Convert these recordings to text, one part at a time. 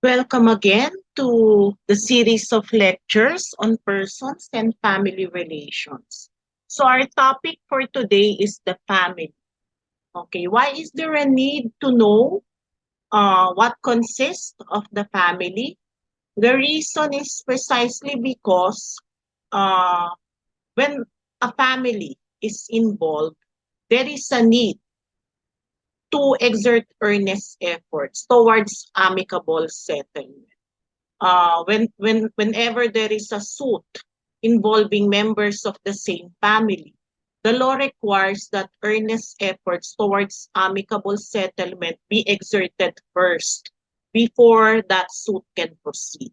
Welcome again to the series of lectures on persons and family relations. So our topic for today is the family. Okay, why is there a need to know what consists of the family? The reason is precisely because uh, when a family is involved, there is a need to exert earnest efforts towards amicable settlement. Whenever there is a suit involving members of the same family, the law requires that earnest efforts towards amicable settlement be exerted first before that suit can proceed.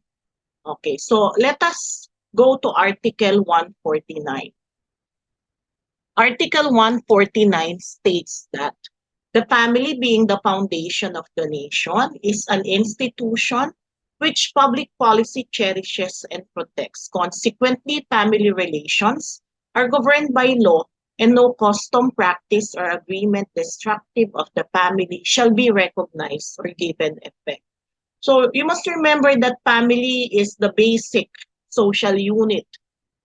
Okay, so let us go to Article 149. Article 149 states that the family, being the foundation of the nation, is an institution which public policy cherishes and protects. Consequently, family relations are governed by law, and no custom, practice, or agreement destructive of the family shall be recognized or given effect. So you must remember that family is the basic social unit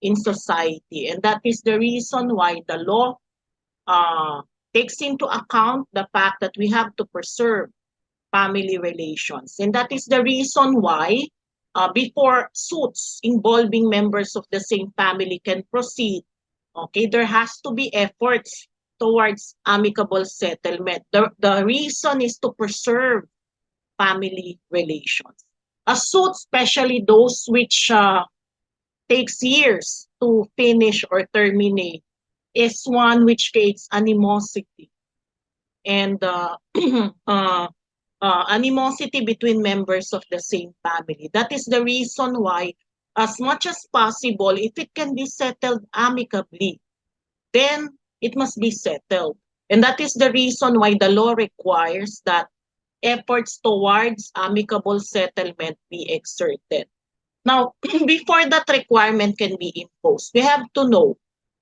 in society, and that is the reason why the law uh, takes into account the fact that we have to preserve family relations. And that is the reason why before suits involving members of the same family can proceed, okay, there has to be efforts towards amicable settlement. The reason is to preserve family relations. A suit, especially those which takes years to finish or terminate, is one which creates animosity and animosity between members of the same family. That is the reason why, as much as possible, if it can be settled amicably, then it must be settled. And that is the reason why the law requires that efforts towards amicable settlement be exerted. Now, before that requirement can be imposed, we have to know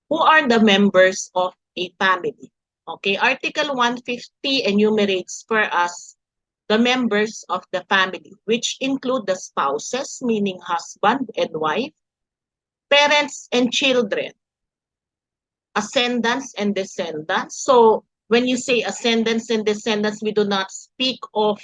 who are the members of a family. Okay, Article 150 enumerates for us the members of the family, which include the spouses, meaning husband and wife, parents and children, ascendants and descendants. So when you say ascendants and descendants, we do not speak of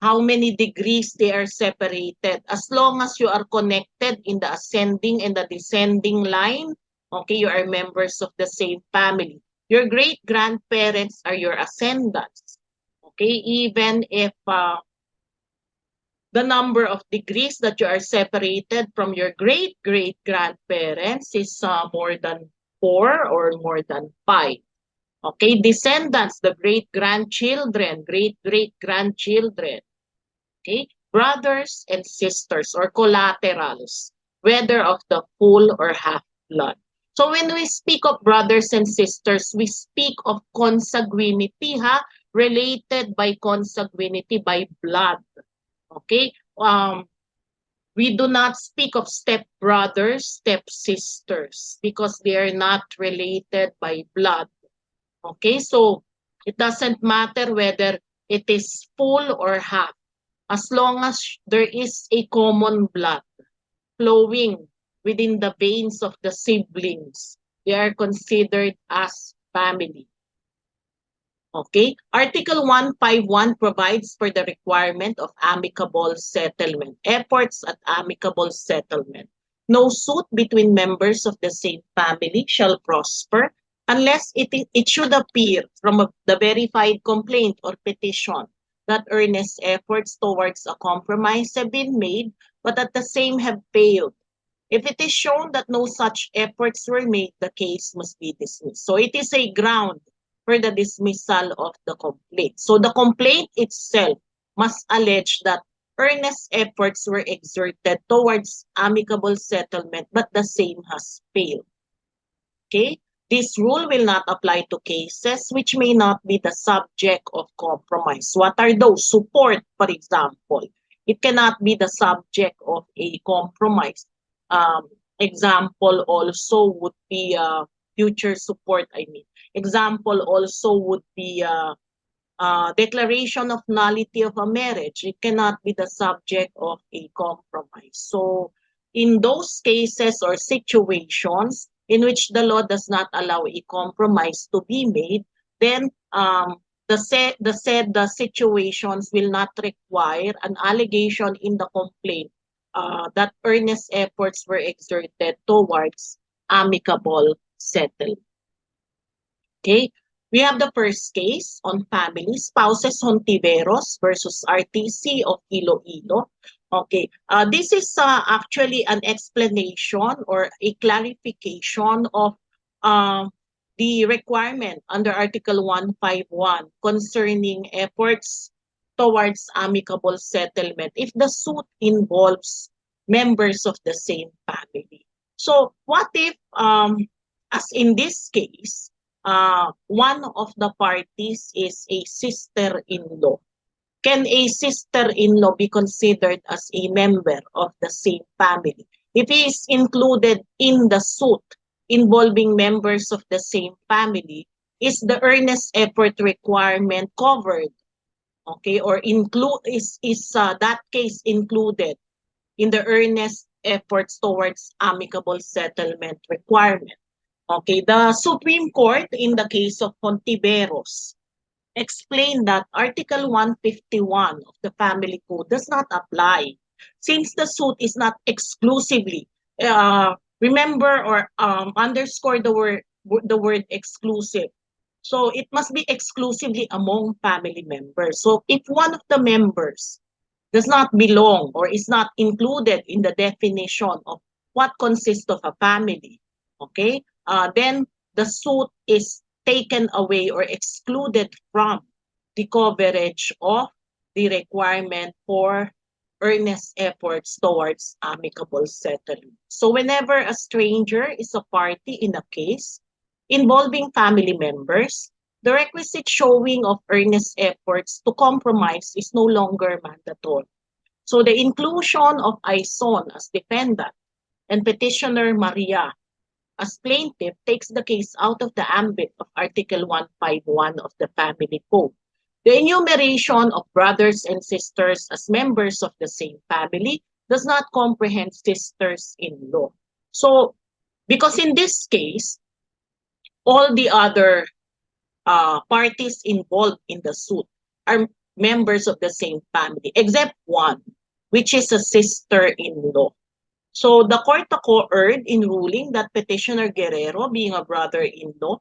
how many degrees they are separated. As long as you are connected in the ascending and the descending line, okay, you are members of the same family. Your great grandparents are your ascendants. Okay, even if the number of degrees that you are separated from your great great grandparents is more than four or more than five. Okay, descendants, the great grandchildren, great great grandchildren. Okay, brothers and sisters or collaterals, whether of the full or half blood. So when we speak of brothers and sisters, we speak of consanguinity, related by consanguinity by blood. Okay, we do not speak of step brothers, step sisters, because they are not related by blood. Okay, so it doesn't matter whether it is full or half, as long as there is a common blood flowing within the veins of the siblings, they are considered as family. Okay, Article 151 provides for the requirement of amicable settlement, efforts at amicable settlement. No suit between members of the same family shall prosper unless it should appear from the verified complaint or petition that earnest efforts towards a compromise have been made, but that the same have failed. If it is shown that no such efforts were made, the case must be dismissed. So it is a ground for the dismissal of the complaint. So the complaint itself must allege that earnest efforts were exerted towards amicable settlement, but the same has failed. Okay? This rule will not apply to cases which may not be the subject of compromise. What are those? Support, for example. It cannot be the subject of a compromise. Example also would be future support, I mean. Example also would be declaration of nullity of a marriage, it cannot be the subject of a compromise. So in those cases or situations in which the law does not allow a compromise to be made, then the situations will not require an allegation in the complaint that earnest efforts were exerted towards amicable settlement. Okay, we have the first case on family, spouses Hontiveros versus RTC of Iloilo. Okay, this is actually an explanation or a clarification of the requirement under Article 151 concerning efforts towards amicable settlement if the suit involves members of the same family. So what if, as in this case, one of the parties is a sister-in-law? Can a sister-in-law be considered as a member of the same family? If he is included in the suit involving members of the same family, is the earnest effort requirement covered? Okay, or is that case included in the earnest efforts towards amicable settlement requirement? Okay, the Supreme Court in the case of Hontiveros explained that Article 151 of the Family Code does not apply since the suit is not exclusively, remember or underscore the word exclusive. So it must be exclusively among family members. So if one of the members does not belong or is not included in the definition of what consists of a family, okay, then the suit is taken away or excluded from the coverage of the requirement for earnest efforts towards amicable settlement. So whenever a stranger is a party in a case involving family members, the requisite showing of earnest efforts to compromise is no longer mandatory. So the inclusion of Aison as defendant and petitioner Maria as plaintiff takes the case out of the ambit of Article 151 of the Family Code. The enumeration of brothers and sisters as members of the same family does not comprehend sisters-in-law. So, because in this case, all the other parties involved in the suit are members of the same family, except one, which is a sister-in-law. So the court erred in ruling that Petitioner Guerrero, being a brother-in-law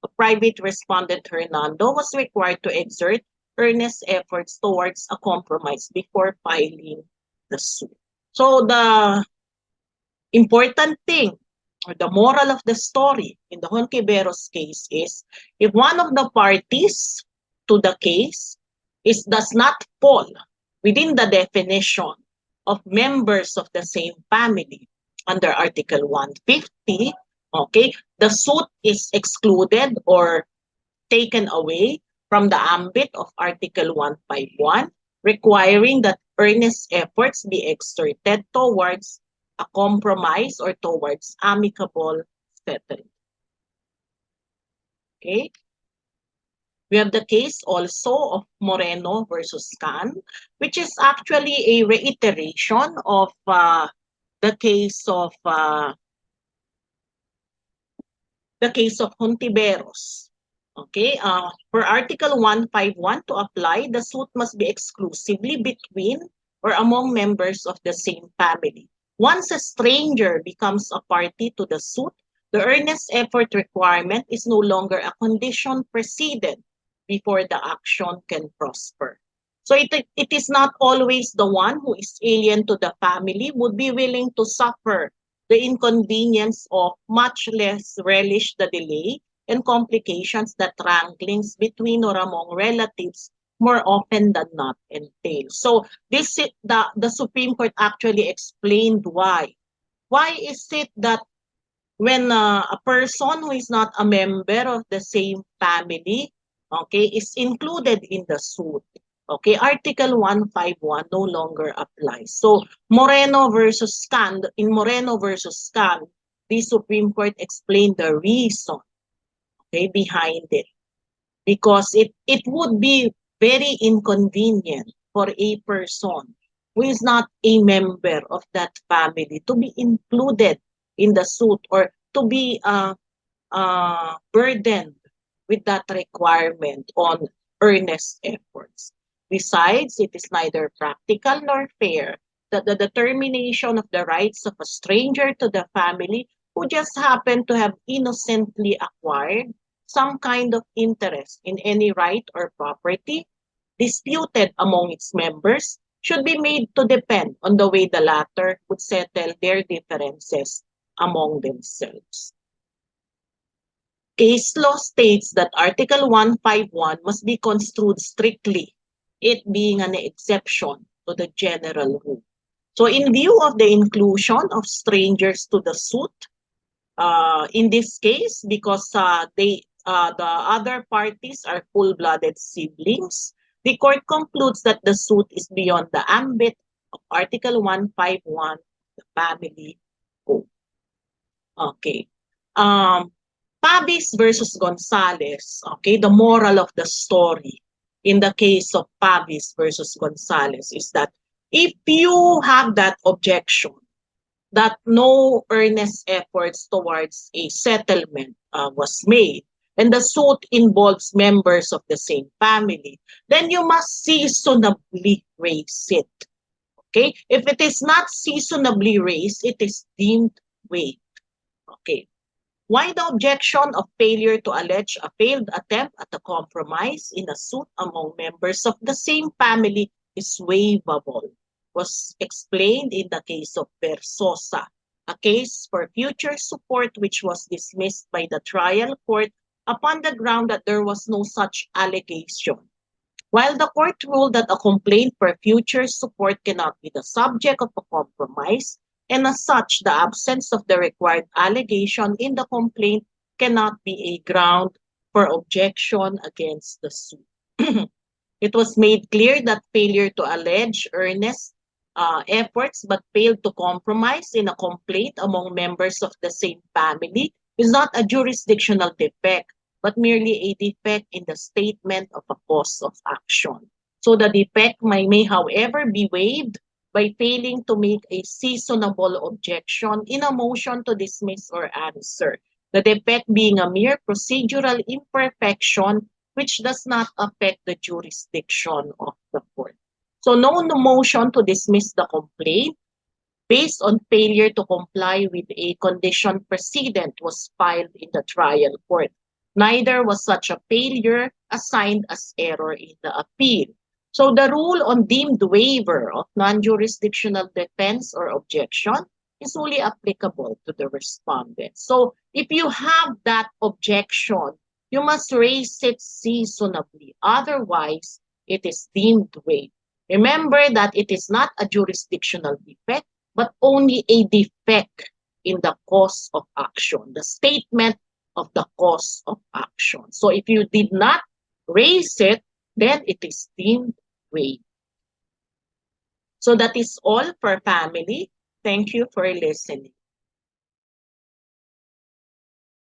of private respondent Hernando, was required to exert earnest efforts towards a compromise before filing the suit. So the important thing, or the moral of the story in the Hontiveros case is, if one of the parties to the case does not fall within the definition of members of the same family under Article 150, okay, the suit is excluded or taken away from the ambit of Article 151, requiring that earnest efforts be exerted towards a compromise or towards amicable settlement. Okay. We have the case also of Moreno versus Can, which is actually a reiteration of the case of Hontiveros. Okay, for Article 151 to apply, the suit must be exclusively between or among members of the same family. Once a stranger becomes a party to the suit, the earnest effort requirement is no longer a condition precedent before the action can prosper. So it is not always the one who is alien to the family would be willing to suffer the inconvenience of, much less relish the delay and complications that wranglings between or among relatives more often than not entail. So the Supreme Court actually explained why. Why is it that when a person who is not a member of the same family, okay, is included in the suit, okay, Article 151 no longer applies. So Moreno versus Can, in Moreno versus Can, the Supreme Court explained the reason, okay, behind it. Because it would be very inconvenient for a person who is not a member of that family to be included in the suit or to be burdened with that requirement on earnest efforts. Besides, it is neither practical nor fair that the determination of the rights of a stranger to the family who just happened to have innocently acquired some kind of interest in any right or property disputed among its members should be made to depend on the way the latter would settle their differences among themselves. Case law states that Article 151 must be construed strictly, it being an exception to the general rule. So in view of the inclusion of strangers to the suit, in this case, because the other parties are full-blooded siblings, the court concludes that the suit is beyond the ambit of Article 151 of the Family Code. Okay. Um, Pavis versus Gonzales, okay, the moral of the story in the case of Pavis versus Gonzales is that if you have that objection that no earnest efforts towards a settlement was made, and the suit involves members of the same family, then you must seasonably raise it. Okay? If it is not seasonably raised, it is deemed waived. Okay. Why the objection of failure to allege a failed attempt at a compromise in a suit among members of the same family is waivable was explained in the case of Versosa, a case for future support which was dismissed by the trial court upon the ground that there was no such allegation. While the court ruled that a complaint for future support cannot be the subject of a compromise, and as such, the absence of the required allegation in the complaint cannot be a ground for objection against the suit. It was made clear that failure to allege earnest efforts but failed to compromise in a complaint among members of the same family is not a jurisdictional defect, but merely a defect in the statement of a cause of action. So the defect may however, be waived by failing to make a seasonable objection in a motion to dismiss or answer. The defect being a mere procedural imperfection which does not affect the jurisdiction of the court. So no motion to dismiss the complaint based on failure to comply with a condition precedent was filed in the trial court. Neither was such a failure assigned as error in the appeal. So the rule on deemed waiver of non-jurisdictional defense or objection is only applicable to the respondent. So if you have that objection, you must raise it seasonably. Otherwise, it is deemed waived. Remember that it is not a jurisdictional defect, but only a defect in the cause of action, the statement of the cause of action. So if you did not raise it, then it is deemed waived. So that is all for family. Thank you for listening.